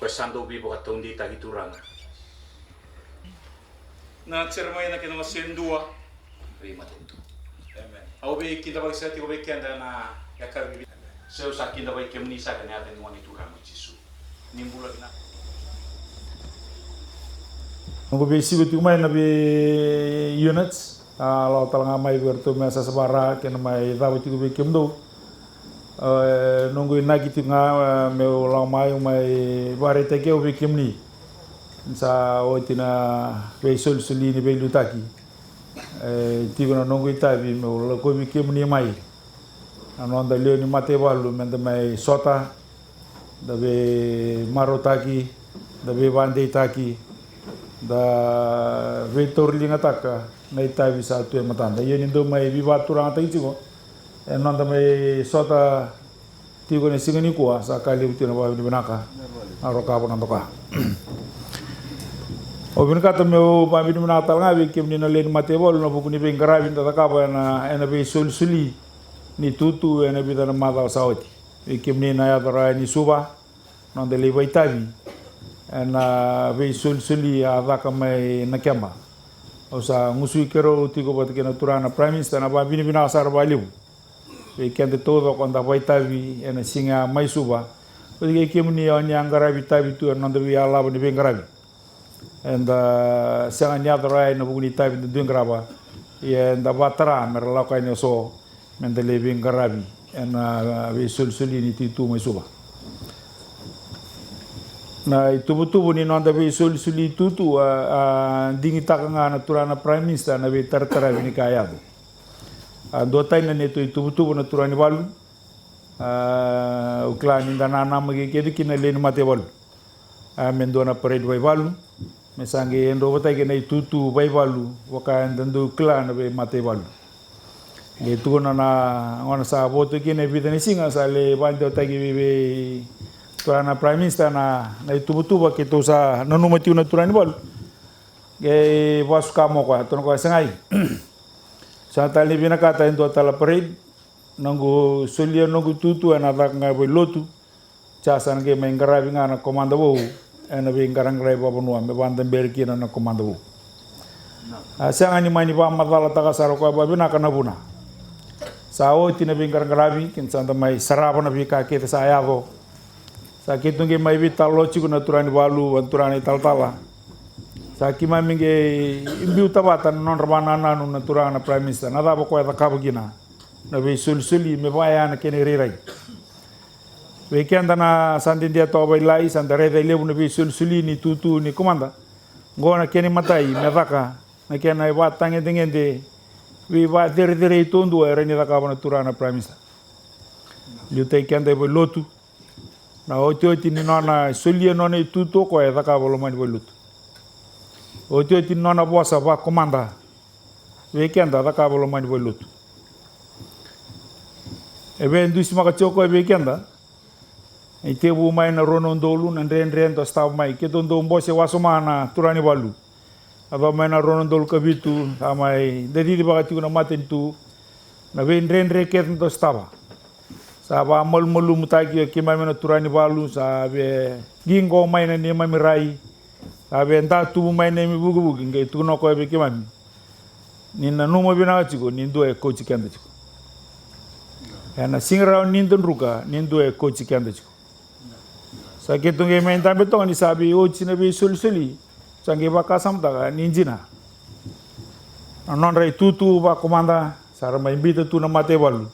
Sando bibo katong di tagiturang. Na sermay na kinong sendua. Rima tentu. Amen. Au be kita bagi sati ko be kenda na yakar bibi. So sa kinda bagi kemni sa kanya den wani turang Yesu. Nimbula na. Nunggu be sigo tu mai na be units. Lo talanga mai bertu mesa sabara kena mai dawo tu be kemdo. Nunggu nagi tu nga me ulang mai bare teke o be kemni. Sa oitina be sul-suli ni be lutaki. Tigo na nunggu itabi me ulang ko be kemni mai. Anonda leo ni mate walu menda mai sota da be marotaki da be bande taki da vetor linga taka na itabi sa tu matanda yeni do mai vivatura ata ichigo anonda mai sota tigo ne singani kuwa sa kali utina ba ni benaka aroka bona toka obinka to me ba bi na tal nga be kemni na len mate walu na bukuni be ngarabi ta ba na be sul-suli ni tutu ena bida na mata saoti ikimni na ya dara ni suba non de leva itabi ena be sul-suli avaka mai na kema osa ngusui kero tiko bat kena turana prime minister na ba bini bina sar baliu be kende todo konda ba itabi ena singa mai suba odi ikimni oni angara itabi tu non de ya laba ni bengarabi enda sanga nya dara na bugni itabi de dengraba ye nda batara merla ka ni so mendele bin garabi ena be sul-suli ni titu mai suba na itubu-tubu ni nonda be sul-suli tutu dingi takanga na turana prime minister na be tartara ni kayado do tay na neto itubu-tubu na turani walu uklani dana na magi kedi kina len mate walu mendona parade bai walu mesange endo batay kena tutu bai walu waka ndandu klan be mate walu le tuna na ngona sa voto kine bidani singa sa le bando tagi be turana prime minister na tubu-tubu ke to sa nanu mati na turani bol ge was kamo ko to ko sangai sa tali bina kata endo tala parade nangu solia nangu tutu ana dak ngai lotu chasan ge mengarabi ngana komando bo ana be ngarang rai babo no me banda berki na komando bo sangani mani ba madala taka saro ko ba bina kana buna sao tina bingkar garabi kin santa mai sarapa na bika kita sayago sa kitunge mai vital lochi kuna turani walu turani tal-tala sa kima minge imbiu tabatan non rabana nanu na turana prime minister nada ba ko ta kabugina na be sul-suli me baya na kene rirai we kenda na sandin dia to bai lai sanda re lebu na be sul-suli ni tutu ni komanda ngona kene matai me vaka na kena ba tange dengende we va dere tundu era ni da kabana turana prime minister liu te kende bo lotu na oti ni nona solia nona tutu ko e da kabalo mani bo lotu oti nona bosa va komanda we kenda da kabalo mani bo lotu e be ndusi maka choko e be kenda e te bu mai na ronondolu na ren to sta mai ke dondo mbose wasomana turani balu aba mena ronondol kabitu amai dedi di bagati kuna maten tu na ven ren ket to staba saba mol molu mutaki ke mena turani balu sabe gingo mai na ni mamirai sabe nda tu mai na mi bugu bugu ngai tu no ko be ke mami ni na numo bina chiko ni ndo e coach kende chiko ana singra ni ndo ruka ni ndo e coach kende chiko sa ke tunge mai tambe to ni sabi o china be sul-suli sange baka samta ninjina anon rai tutu ba komanda sara mai bita tu na mate walu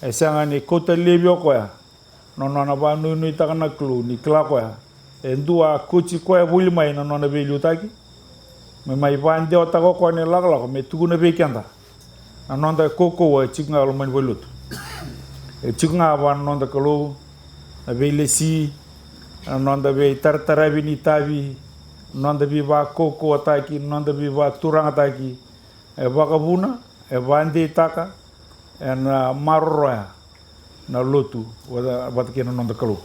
esanga ni kota lebio ko ya nona ba nu ta kana klu ni kla ko ya endua kuchi ko ya buli mai nona be lutaki me mai ban de ota ko ne lagla me tu na be kenda anon da koko wa chinga lo man volut e chinga ba non da klo be lesi anon da be tartara bini tabi nonda biva koko ataki nonda biva turang ataki e bakabuna e bandi taka en marroya na lotu wada batkena nonda kalu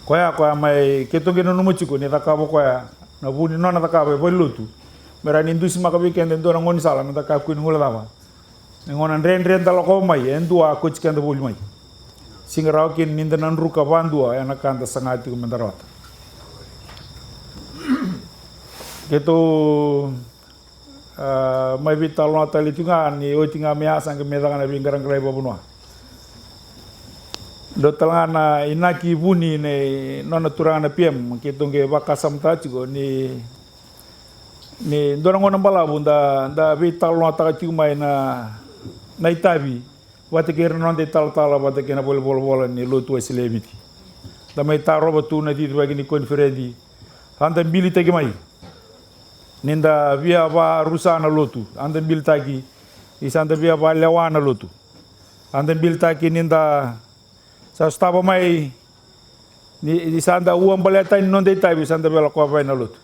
koya mai ketonge no muchiko ni takabo koya na buni nona takabo e lotu merani ndusi makabi kende ndo na ngoni sala na takaku ni ngula dama ngona ren dalo ko mai endua ko chikende buli mai singarau kin ninda nanruka vandua ena kanta sangati kumendarota. Gitu mai vital no tali tunga ni o tinga mea sang medanga na vingarang grai babunwa. Do talana inaki buni ne nona turanga PM kitunge bakasam tachigo ni dorang ona bala bunda da vital no ta tumai na itabi wate kira non de tal wate kena bol ni lotu esilebiti. Da mai ta roba tu na di bagi ni konferedi. Handa bili tegi mai. Ninda via ba rusana lotu. Handa bil tagi isanda via ba lewana lotu. Handa bil tagi ninda sa staba mai ni sanda uam baleta non de itabi sanda bela ko ba na lotu.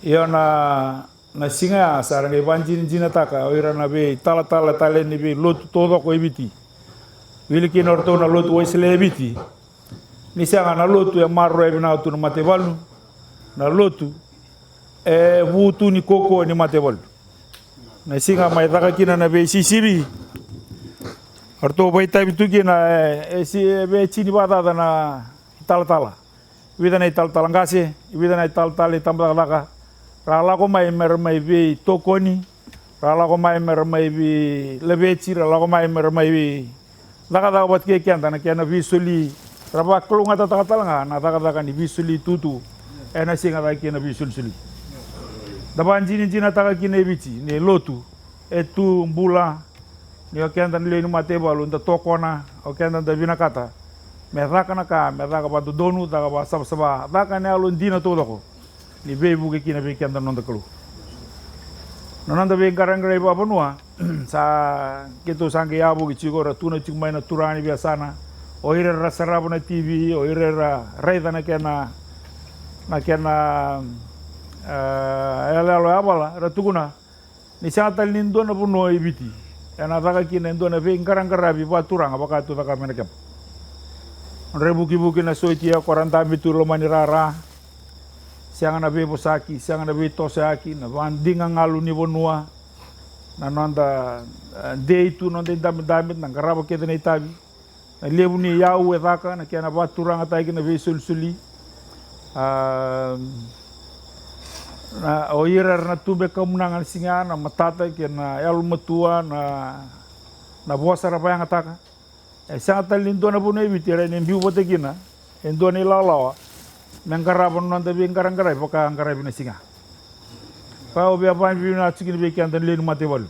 Iyo na singa sarang evanjin jina taka oira na be tala ni be lotu todo ko ebiti wili ki norto na lotu oisle ebiti ni sanga na lotu e marro e bina tu na matevalu na lotu e vutu ni koko ni matevalu na singa mai taka kina na be sisibi orto baita bitu kina si be chini bata na tala vidana tala ngase vidana tala tambaka rala ko mai mai vi tokoni rala ko mai mai vi levechi rala ko mai vi daga bat ke kian na kian visuli raba klunga ta talanga na daga ni visuli tutu ena singa da kian visuli daban jina ta kian bici ne lotu etu mbula ni kian dan le ni mate balu nda tokona o kian dan da vinakata me daga ba donu daga ba sab daga ne alun dina to doko ni bebu ke kina be kianda nonda kalu nonda be garangrai ba banua sa keto sange yabu ki chigora tuna chigmai na turani biasana oire rasarabu na TV oire raida na kena elo abala ratuguna ni satal nindo na buno ibiti ena daga kina ndo na be garangarabi ba turanga baka tu daga menekam rebuki na soitia 40 mituro manirara siang na be bosaki siang na be tosaki na bandinga ngalu ni bonua na nonda day tu nonda damit na garaba kete na itabi na lebu ni yau e vaka na kiana baturanga tai na be sulsuli na oirar na tube kamunangan singa na matata kena elu matua na bosara pa yang ataka siang lindo na bunai bitira ni biu botekina endo ni lalawa mengkarabon nonte be ngarang-ngarai poka ngarai bina singa pa obi apa bina chikin be kian dan lenu mate wal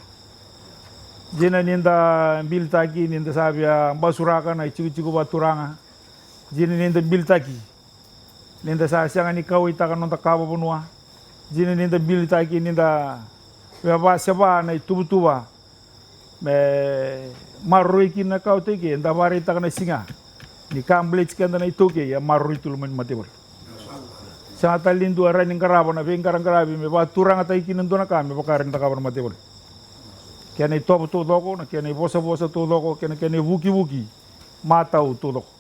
jena ninda bil taki ninda sabia basuraka na chiku baturanga jena ninda bil taki ninda sa sianga ni kau itakan nonta kaba bonua jena ninda bil taki ninda ba seba na tubutuba me marroi kina kau teke nda bari itakan singa ni kamble chikan dan itoke ya marroi tulumen mate wal sa talindu ara ning karabo na be ngarang-ngarabi me ba turang atai kinan do na kami bakarin ta kabar mate bol kene top to doko na kene bosa to doko kene wuki mata to doko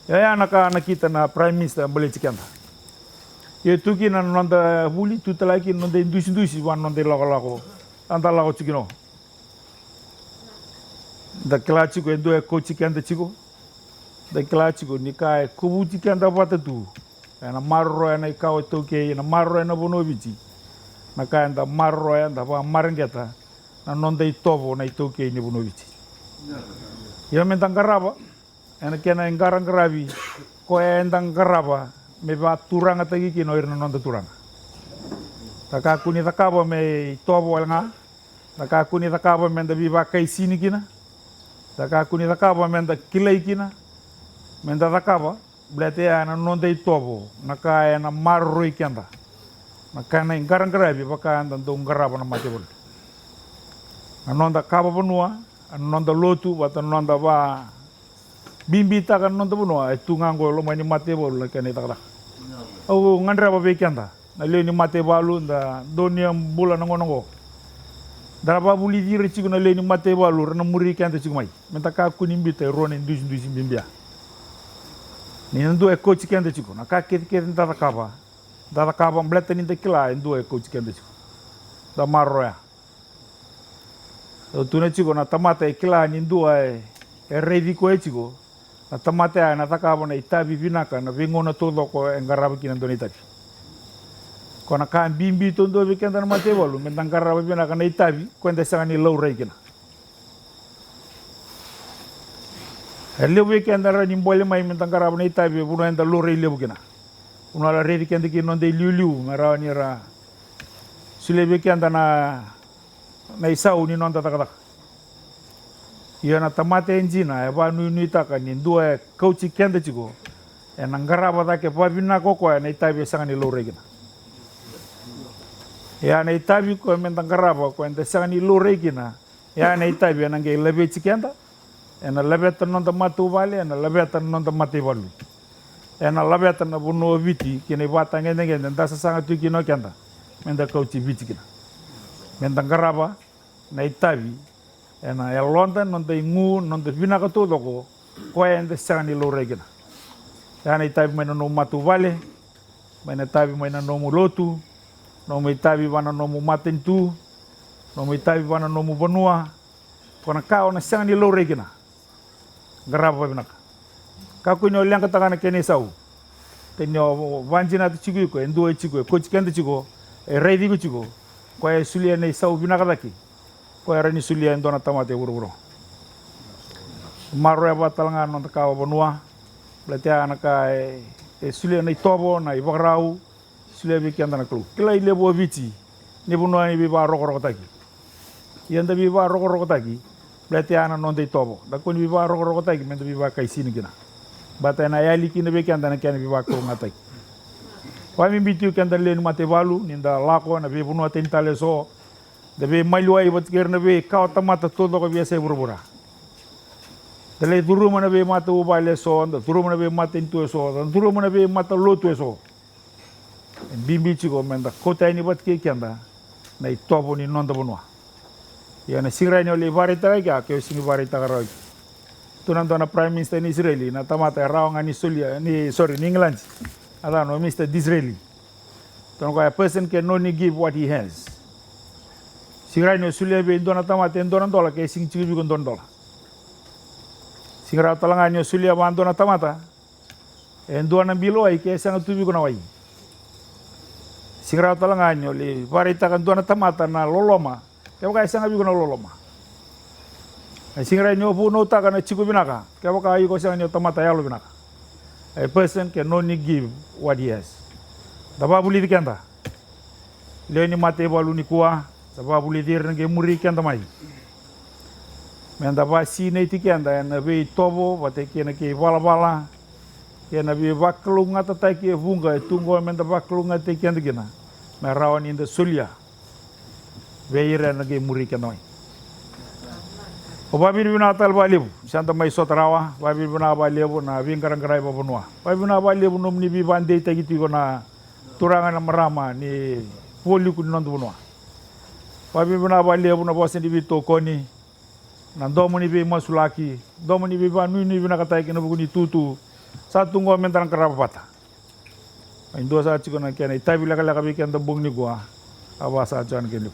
ya naka nakita na prime minister beli cikanda ye tuki na nonda buli tu talaki nonda indusi wan nonda lako anda lako cikino da klachi ko endo e ko cikanda ciko da klachi ko nikai kubu cikanda patatu na marro na ikaw toke na marro na bonovici na kanda marro na ba marangeta na nonda itobo na itoke ni bonovici ya mentang karaba na kena engarang karabi ko endang karaba me ba turanga tagi kino irna nonda turanga taka kuni takaba me itobo nga taka kuni takaba me da biba kai sini kina taka kuni takaba me da kilai kina me da takaba berarti na nonda itobo naka na marro ikenda naka na garang garabi baka anda do garaba na matebol nonda kaba bonua nonda lotu bata nonda ba bimbita kan nonda bonua itu ngango lo mani matebol la kene takla o ngandra ba bekenda na le ni matebalu nda donia bula nangonongo daraba buli diri cigo na le ni matebalu rena muri kenda cigo mai mentaka kunimbite rone ndusi bimbia ni ndo e coach kende chiko na ka kete ndata kaba mbleta ni dekila ndo e coach kende chiko da marroya o tuna chiko na tamata e kila ni ndo e reidi ko etigo na tamate na takava na itabi vinaka na vingona todo ko engaraba kina donitati kona kan bimbi tondo vikenda na mate walu mentang garaba vinaka na itabi kwenda sangani low reikina ele weekenda ra nimbole mai mentang garaba na itabi buno enda low rei lebukina una la reidi kenda ki nonde liuliu marawani ra sule weekenda na isau ni nonda takataka ia na tamate enjina e ba nui taka ni dua coach kenda chigo e na garaba ta ke pavina koko na itabi sangani low reikina ya na itabi ko mentang garaba ko ente sangani low reikina ya na itabi na nge lebe chikenda ena lebe tanon ta matu vale ena lebe tanon ta mate valu ena lebe tan buno viti kine bata ngende ngende ta sanga tu kino kenda menda coach viti kina mentang garaba na itabi ena ya londa non te ngu non te vina ka todo ko ente sangani low reikina ya na itabi mena no matu vale mena itabi mena no mulotu no me tabi wana no mu matentu no me tabi wana no mu banua kona ka ona sangani low reikina garaba binaka ka ko no lenga takana kene sau tenyo vanjina tichigu ko endo chigu ko chikenda chigo e reidi go chigo ko e sulia nei sau binaka daki ko era ni sulia ndona tamate buru maro ya batalanga no ka banua lete anaka e sulia nei tobo na ibagrau sule bi kenda na klu kila ile bo viti ni buno ni bi ba roko taki yenda bi ba roko taki blate ana non dei tobo da ko ni bi ba roko taki men bi ba kai sini kina bata na yali kina be kenda na kena bi ba ko ngatai wa mi bitiu kenda le ni mate valu ni da lako na bi buno tentale so de be malua i batker na be ka tamata todo ko bi se burbura dele duru mana be mata u bale so da duru mana be mata intu so da duru mana be mata lotu so bimbi chigo menda kota ini bat ke kenda na itobo ni nonda bonwa ya na sirai no le varita ga ke singi varita garo tunando na prime minister ni Israeli na tamata rawnga ni Solia ni sorry ni England ada no Mr. Disraeli ton ko a person can only give what he has sirai no Solia be ndona tamata ndona dola ke singi chigo bi ndona dola singra talanga no Solia ba ndona tamata ndona bilo ai ke sanga tubi ko na wai singra talanga nyo le varita kan dona tamata na loloma ke ka sanga bi ko na loloma singra nyo pu no ta kana chiku binaka ke ka ai ko sanga nyo tamata ya lo binaka a person can only give what he has da babuli dikenda le ni mate balu ni kuwa da babuli dir nge muri kenda mai menda ba si nei tikenda na be tobo bate ke na ke bala bala ke na be baklunga ta ke vunga tungo menda baklunga te kenda gina merawan in the Sulia veira na ge muri kenoi obabi bina tal balibu santa mai sotrawa babi bina balibu na vingarang garai babunwa babi bina balibu nom ni bi bande tagiti ko na turangan na marama ni poli ku nondu bunwa babi bina balibu na bosen di bito koni na domo ni be masulaki domo ni be banu ni bina katai ke na buguni tutu satu ngo mentarang karabata Indo sa chiko na kena itabi laka bi kenda bung ni gua awa sa chan kenu